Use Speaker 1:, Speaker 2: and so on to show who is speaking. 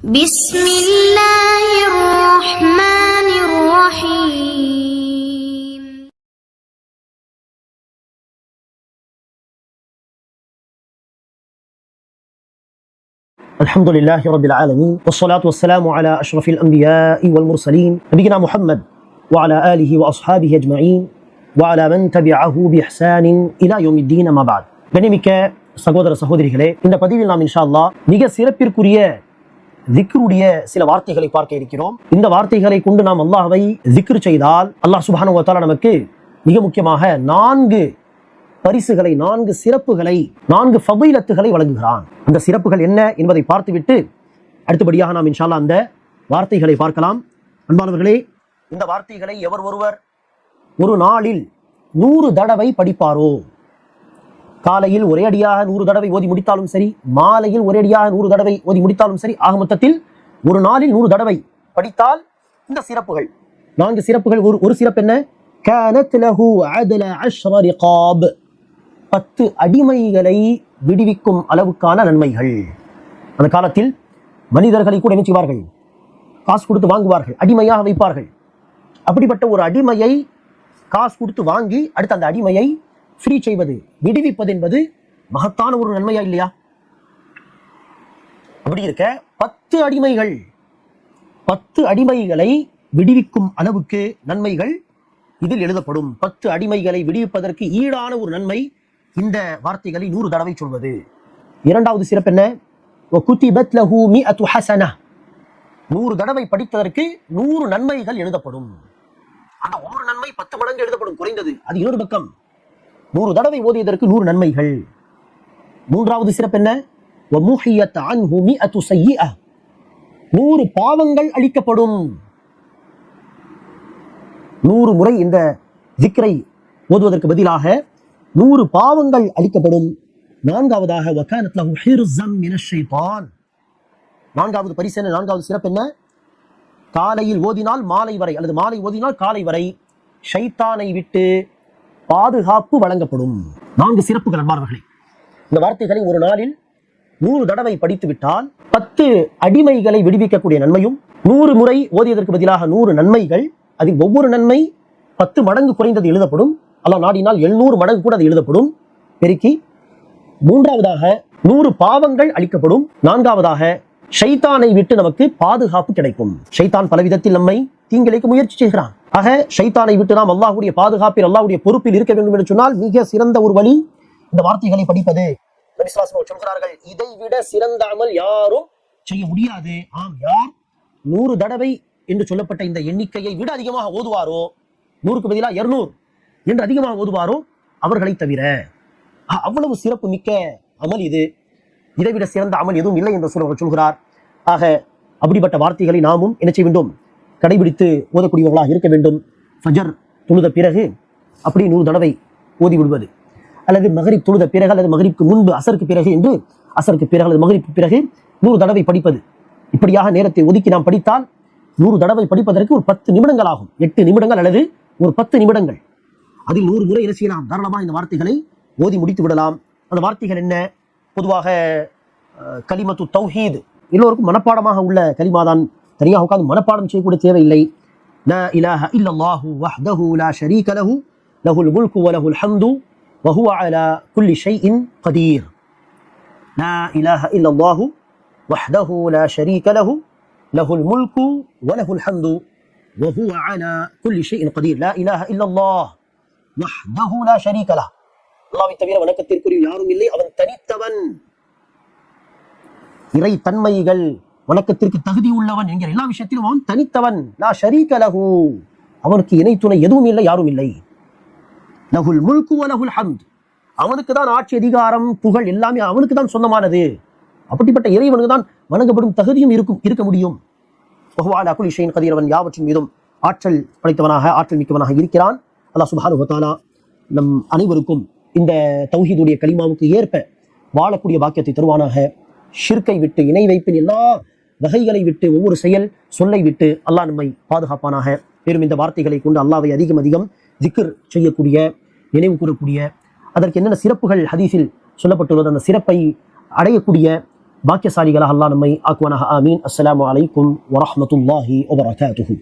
Speaker 1: بسم الله الرحمن الرحيم.
Speaker 2: الحمد لله رب العالمين والصلاة والسلام على أشرف الأنبياء والمرسلين نبينا محمد وعلى آله وأصحابه أجمعين وعلى من تبعه بإحسان إلى يوم الدين ما بعد. கண்ணியமிக்க சகோதர சகோதரிகளே, இந்த பதிவில் நாம் இன்ஷா அல்லாஹ் மிக சிறப்பிற்குரிய திக்ருடைய சில வார்த்தைகளை பார்க்க இருக்கிறோம். இந்த வார்த்தைகளை கொண்டு நாம் அல்லாஹ்வை திக்ரு செய்தால் அல்லாஹ் சுப்ஹானஹு வ தஆலா நமக்கு மிக முக்கியமாக 4 பரிசுகளை, 4 சிறப்புகளை, 4 ஃபதீலத்துகளை வழங்குகிறான். அந்த சிறப்புகள் என்ன என்பதை பார்த்துவிட்டு அடுத்தபடியாக நாம் இன்ஷா அல்லாஹ் அந்த வார்த்தைகளை பார்க்கலாம். அன்பானவர்களே, இந்த வார்த்தைகளை எவர் ஒருவர் ஒரு நாளில் 100 தடவை படிப்பாரோ, காலையில் ஒரே அடியாக 100 தடவை ஓதி முடித்தாலும் சரி, மாலையில் ஒரே அடியாக 100 தடவை ஓதி முடித்தாலும் சரி, ஆக மொத்தத்தில் ஒரு நாளில் 100 தடவை படித்தால் இந்த சிறப்புகள் 4 சிறப்புகள். ஒரு சிறப்பு என்ன? கானத் லஹு அத்ல 10 ரிகாப், 10 அடிமைகளை விடுவிக்கும் அளவுக்கான நன்மைகள். அந்த காலத்தில் மனிதர்களை கூட என்ன செய்வார்கள்? காசு கொடுத்து வாங்குவார்கள், அடிமையாக வைப்பார்கள். அப்படிப்பட்ட ஒரு அடிமையை காசு கொடுத்து வாங்கி அடுத்து அந்த அடிமையை ஃப்ரீ செய்வது, விடுவிப்பது என்பது மகத்தான ஒரு நன்மையா இல்லையா? அப்படி இருக்க 10 அடிமைகளை விடுவிக்கும் அளவுக்கு நன்மைகள் இதில் எழுதப்படும். 10 அடிமைகளை விடுவிப்பதற்கு ஈடான ஒரு நன்மை இந்த வார்த்தைகளை 100 தடவை சொல்வது. இரண்டாவது சிறப்பு என்ன? وَكُتِبَتْ لَهُ 100 حَسَنَةٍ, 100 தடவை படித்ததற்கு 100 நன்மைகள் எழுதப்படும். ஆனா ஒரு நன்மை 10 மடங்கு எழுதப்படும், குறைந்தது. அது இன்னொரு பக்கம். 100 தடவை ஓதியதற்கு 100 நன்மைகள். மூன்றாவது சிறப்பு என்ன? وَمُحِيَتْ عَنْهُ 100 سَيِّئَةٍ, 100 பாவங்கள் அழிக்கப்படும். 100 முறை இந்த திக்ரை ஓதுவதற்கு பதிலாக 100 பாவங்கள் அழிக்கப்படும். நான்காவதாக وَكَانَتْ لَهُ حِرْزًا مِنَ الشَّيْطَانِ, நான்காவது பரிசு என்ன? நான்காவது சிறப்பு என்ன? காலையில் ஓதினால் மாலை வரை அல்லது மாலை ஓதினால் காலை வரை ஷைத்தானை விட்டு பாதுகாப்பு வழங்கப்படும். 4 சிறப்புகள் அன்பானவர்களே. இந்த வார்த்தைகளை ஒரு நாளில் 100 தடவை படித்து விட்டால் 10 அடிமைகளை விடுவிக்கக்கூடிய நன்மையும், 100 முறை ஓதியதற்கு பதிலாக 100 நன்மைகள், அதில் ஒவ்வொரு நன்மை 10 மடங்கு குறைந்தது எழுதப்படும். அல்லாஹ் நாடினால் 700 மடங்கு கூட அது எழுதப்படும், பெருக்கி. மூன்றாவதாக 100 பாவங்கள் அளிக்கப்படும். நான்காவதாக ஷைத்தானை விட்டு நமக்கு பாதுகாப்பு கிடைக்கும். ஷைத்தான் பலவிதத்தில் நம்மை தீங்கிழைக்க முயற்சி செய்கிறான். ஆக ஷைத்தானை விட்டு நாம் அல்லாஹ்வுடைய பாதுகாப்பில், அல்லாஹ்வுடைய பொறுப்பில் இருக்க வேண்டும் என்று சொன்னால் மிக சிறந்த ஒரு வழி இந்த வார்த்தைகளை படிப்பது. நபி ஸல்லல்லாஹு அலைஹி வஸல்லம் சொல்கிறார்கள், இதை விட சிறந்த அமல் யாரும் செய்ய முடியாது. ஆம், யார் 100 தடவை என்று சொல்லப்பட்ட இந்த எண்ணிக்கையை விட அதிகமாக ஓதுவாரோ, 100க்கு பதிலாக 200 என்று அதிகமாக ஓதுவாரோ அவர்களை தவிர. அவ்வளவு சிறப்பு மிக்க அமல் இது. இதைவிட சிறந்த அமல் எதுவும் இல்லை என்று சொல்கிறார். ஆக அப்படிப்பட்ட வார்த்தைகளை நாமும் என்ன செய்ய வேண்டும்? கடைபிடித்து ஓதக்கூடியவர்களாக இருக்க வேண்டும். ஃபஜர் தொழுத பிறகு அப்படி 100 தடவை ஓதி விடுவது, அல்லது மகரிப் தொழுத பிறகு அல்லது மகரிப்க்கு முன்பு, அசருக்கு பிறகு என்று, அசருக்கு பிறகு அல்லது மகரிப்க்கு பிறகு 100 தடவை படிப்பது. இப்படியாக நேரத்தை ஒதுக்கி நாம் படித்தால் 100 தடவை படிப்பதற்கு ஒரு 10 நிமிடங்கள் ஆகும். 8 நிமிடங்கள் அல்லது ஒரு 10 நிமிடங்கள். அதில் 100 முறை என்ன செய்யலாம்? தாராளமாக இந்த வார்த்தைகளை ஓதி முடித்து விடலாம். அந்த வார்த்தைகள் என்ன? பொதுவாக கலிமத்து தௌஹீத் எல்லோருக்கும் மனப்பாடமாக உள்ள கலிமாதான். தனியாக உட்கார்ந்து மனப்பாடம் செய்யக்கூடிய தேவையில்லை. லா இலாஹ இல்லல்லாஹு வஹ்தஹு லா ஷரீக லஹு லஹுல் முல்கு வ லஹுல் ஹம்து வ ஹுவ அலா குல்லி ஷைஇன் கதீர். லா இலாஹ இல்லல்லாஹு வஹ்தஹு லா ஷரீக லஹு லஹுல் முல்கு வ லஹுல் ஹம்து வ ஹுவ அலா குல்லி ஷைஇன் கதீர். லா இலாஹ இல்லல்லாஹ் வஹ்தஹு லா ஷரீக லஹு, அல்லாஹ்வை தவிர வணக்கத்திற்குரிய யாரும் இல்லை, அவன் தனித்தவன். இறை தன்மைகள், வணக்கத்திற்கு தகுதி உள்ளவன் என்கிற எல்லா விஷயத்திலும் அவன் தனித்தவன். லா ஷரீக லஹு, அவனுக்கு இணை துணை எதுவும் இல்லை, யாரும் இல்லை. லஹுல் முல்கு வ லஹுல் ஹம்த், அவனுக்கு தான் ஆட்சி, அதிகாரம், புகழ் எல்லாமே அவனுக்கு தான் சொந்தமானது. அப்படிப்பட்ட இறைவனுக்கு தான் வணங்கப்படும் தகுதியும் இருக்க முடியும். வஹுவ அலா குல்லி ஷைஇன் கதீர், அவன் யாவற்றின் மீதும் ஆற்றல் படைத்தவனாக, ஆற்றல் மிக்கவனாக இருக்கிறான். அல்லாஹ் சுப்ஹானஹு வ தஆலா நம் அனைவருக்கும் இந்த தௌஹீதுடைய கலிமாவுக்கு ஏற்ப வாழக்கூடிய பாக்கியத்தை தருவானாக. ஷிர்கை விட்டு, இணை வைப்பின் எல்லா வகைகளை விட்டு, ஒவ்வொரு செயல் சொல்லை விட்டு அல்லாஹ் நம்மை பாதுகாப்பானாக. மேலும் இந்த வார்த்தைகளை கொண்டு அல்லாஹ்வை அதிகம் அதிகம் திக்ர் செய்யக்கூடிய, நினைவு கூறக்கூடிய, அதற்கு என்னென்ன சிறப்புகள் ஹதீஸில் சொல்லப்பட்டுள்ளது, அந்த சிறப்பை அடையக்கூடிய பாக்கியசாலிகளாக அல்லாஹ் நம்மை ஆக்குவானாக. ஆமீன். அஸ்ஸலாமு அலைக்கும் வரஹ்மத்துல்லாஹி வபரகாத்துஹு.